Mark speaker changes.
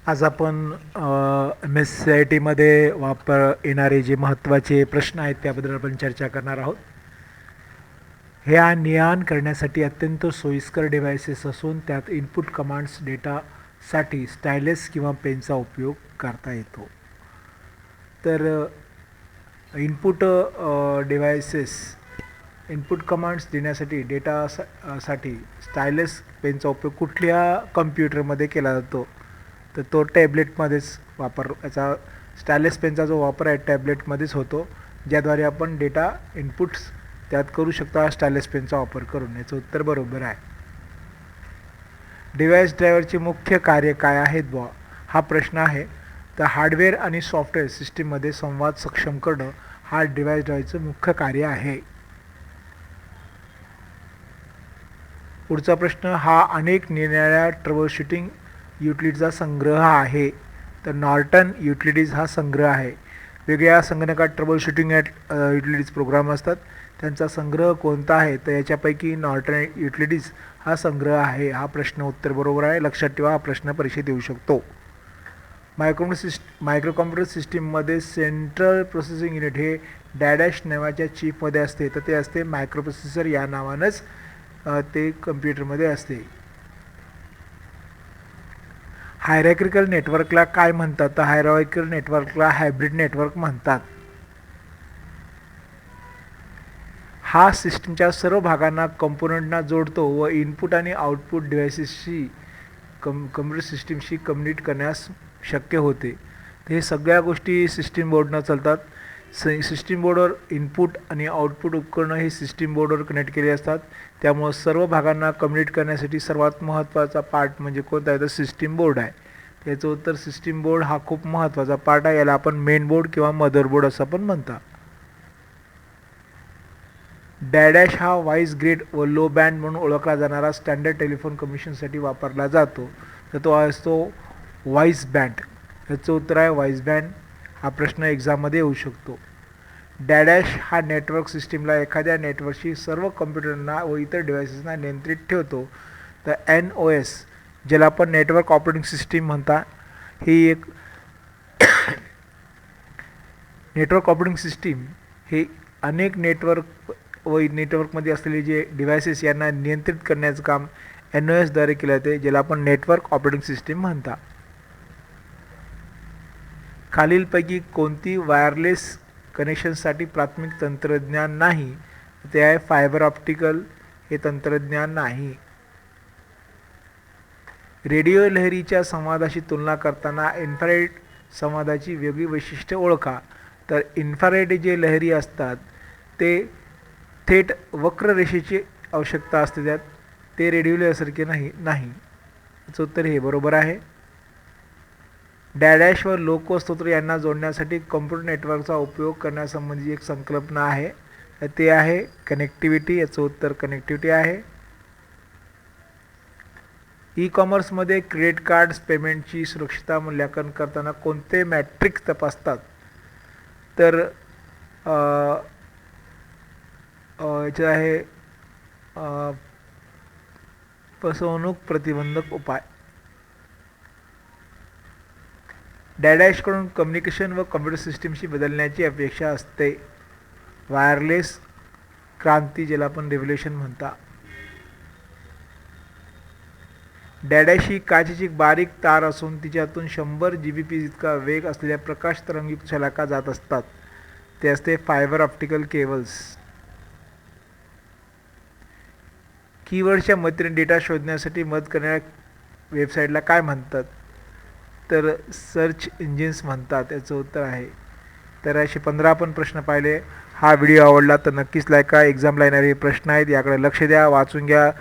Speaker 1: आज आपण MSCIT-मध्ये येणारे जे महत्त्वाचे प्रश्न आहेत त्याबद्दल आपण चर्चा करणार आहोत. ह्या नियान करण्यासाठी अत्यंत सोयीस्कर डिव्हाइसेस असून त्यात इनपुट कमांड्स डेटासाठी स्टायलस किंवा पेनचा उपयोग करता येतो. तर इनपुट कमांड्स देण्यासाठी साठी स्टायलस पेनचा उपयोग कुठल्या कम्प्युटरमध्ये केला जातो, तर तो टॅबलेटमध्येच याचा स्टायलस पेनचा जो वापर आहे टॅबलेटमध्येच होतो, ज्याद्वारे आपण डेटा इनपुट्स त्यात करू शकता स्टायलस पेनचा वापर करून. याचं उत्तर बरोबर आहे. डिव्हाइस ड्रायव्हरचे मुख्य कार्य काय आहेत बुवा, हा प्रश्न आहे. तर हार्डवेअर आणि सॉफ्टवेअर सिस्टीममध्ये संवाद सक्षम करणं हा डिव्हाइस ड्रायव्हरचं मुख्य कार्य आहे. पुढचा प्रश्न, हा अनेक निरनिराळ्या ट्रबलशूटिंग युटिलिटीजचा संग्रह आहे. तर नॉर्टन युटिलिटीज हा संग्रह आहे. वेगळ्या संगणकात ट्रबलशूटिंग युटिलिटीज प्रोग्राम असतात, त्यांचा संग्रह कोणता आहे, तर याच्यापैकी नॉर्टन युटिलिटीज हा संग्रह आहे. हा प्रश्न उत्तर बरोबर आहे. लक्षात ठेवा, हा प्रश्न परीक्षेत येऊ शकतो. मायक्रो कॉम्प्युटर सिस्टीममध्ये सेंट्रल प्रोसेसिंग युनिट हे डॅडॅश नावाच्या चिपमध्ये असते, तर ते असते मायक्रो प्रोसेसर या नावानंच ते कम्प्युटरमध्ये असते. हायरार्किकल नेटवर्कला काय म्हणतात, तर हायरार्किकल नेटवर्कला हायब्रिड नेटवर्क म्हणतात. हा सिस्टीमच्या सर्व भागांना कंपोनंटना जोडतो व इनपुट आणि आउटपुट डिव्हाइसेसशी कम्प्युटर सिस्टीमशी कम्युनिकेट करण्यास शक्य होते. हे सगळ्या गोष्टी सिस्टीम बोर्डनं चालतात. सिस्टीम बोर्डवर इनपुट आणि आउटपुट उपकरणं हे सिस्टीम बोर्डवर कनेक्ट केले असतात. त्यामुळं सर्व भागांना कम्युनिकेट करण्यासाठी सर्वात महत्त्वाचा पार्ट म्हणजे कोणता आहे, तर सिस्टीम बोर्ड आहे. याचं उत्तर सिस्टीम बोर्ड हा खूप महत्त्वाचा पार्ट आहे. याला आपण मेन बोर्ड किंवा मदर बोर्ड असं पण म्हणतात. डॅडॅश हा व्हाईस ग्रेड व लो बँड म्हणून ओळखला जाणारा स्टँडर्ड टेलिफोन कम्युनिकेशनसाठी वापरला जातो, तर तो असतो व्हॉइस बँड. याचं उत्तर आहे व्हॉइस बँड. हा प्रश्न एक्झाममध्ये येऊ शकतो. डॅडॅश हा नेटवर्क सिस्टीमला एखाद्या नेटवर्कशी सर्व कम्प्युटरना व इतर डिव्हाइसेसना नियंत्रित ठेवतो. तर NOS ज्याला आपण नेटवर्क ऑपरेटिंग सिस्टीम म्हणता, ही एक नेटवर्क ऑपरेटिंग सिस्टीम हे अनेक नेटवर्कमध्ये असलेले जे डिव्हाइसेस यांना नियंत्रित करण्याचं काम NOS द्वारे केलं जाते, ज्याला आपण नेटवर्क ऑपरेटिंग सिस्टीम म्हणता. खालीलपैकी कोणती वायरलेस कनेक्शनसाठी प्राथमिक तंत्रज्ञान नाही, ते आहे फायबर ऑप्टिकल हे तंत्रज्ञान नाही. रेडिओ लहरीच्या संवादाशी तुलना करताना इन्फ्रारेड संवादाची वेगळी वैशिष्ट्ये ओळखा. तर इन्फ्रारेड जे लहरी असतात ते थेट वक्ररेषेची आवश्यकता असते, त्यात ते रेडिओ लहरीसारखे नाही. याचं उत्तर हे बरोबर आहे. डॅडॅश व लोको स्तोत्र यांना जोडण्यासाठी कम्प्युटर नेटवर्कचा उपयोग करण्यासंबंधी एक संकल्पना आहे, तर ते आहे कनेक्टिव्हिटी. याचं उत्तर कनेक्टिव्हिटी आहे. ई कॉमर्समध्ये क्रेडिट कार्ड्स पेमेंटची सुरक्षितता मूल्यांकन करताना कोणते मॅट्रिक्स तपासतात, तर याचे आहे फसवणूक प्रतिबंधक उपाय. डॅडॅशकडून कम्युनिकेशन व कम्प्युटर सिस्टीमशी बदलण्याची अपेक्षा असते. वायरलेस क्रांती ज्याला आपण रेव्होल्युशन म्हणता. डॅडॅश ही काचेची बारीक तार असून तिच्यातून 100 Gbps इतका वेग असलेल्या प्रकाश तरंगयुक्त शलाका जात असतात, ते असते फायबर ऑप्टिकल केबल्स. कीवर्डच्या मदतीने डेटा शोधण्यासाठी मदत करणाऱ्या वेबसाईटला काय म्हणतात, तर सर्च इंजिन्स म्हणतात. याचं उत्तर आहे. तर असे 15 आपण प्रश्न पाहिले. हा व्हिडिओ आवडला तर नक्कीच लाईक करा. एक्झामला येणारे प्रश्न आहेत, याकडे लक्ष द्या, वाचून घ्या.